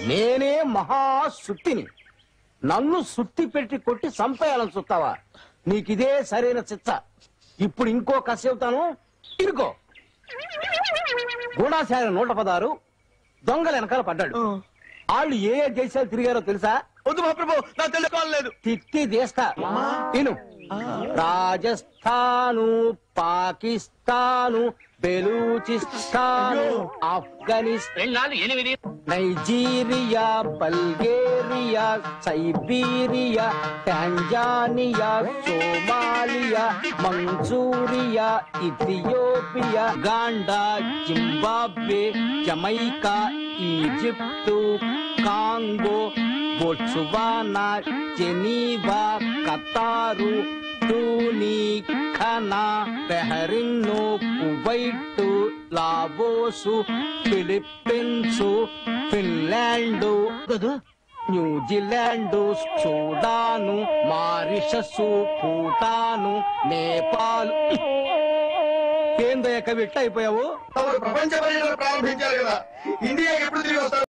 నేనే మహాసుత్తిని. నన్ను సుత్తి పెట్టి కొట్టి చంపేయాలని చూస్తావా? నీకిదే సరైన చిత్త. ఇప్పుడు ఇంకో కసి చెబుతాను, ఇరుకో. గూఢాచార్య 116 దొంగల వెనకాల పడ్డాడు. వాళ్ళు ఏ దేశాలు తిరిగారో తెలుసా? వద్దు మహాప్రభు, నాకు తెలుసుకోలేదు. తిత్తి దేశా తిను. Rajasthan, Pakistan, Baluchistan, Afghanistan, Nigeria, Bulgaria, Siberia, Tanzania, Somalia, Manchuria, Ethiopia, Uganda, Zimbabwe, Jamaica, Egypt, Congo, Botswana, Geneva, Qatar, టూనిక్, Ghana, Bahrain, Kuwait, Laos, Philippines, Finland, New Zealand, Sudan, Mauritius, Bhutan, Nepal. ఏందో కవి ఎట్లా అయిపోయావు? ప్రపంచ పర్యటన ప్రారంభించారు కదా, ఇండియా ఎప్పుడు తిరిగి వస్తారు?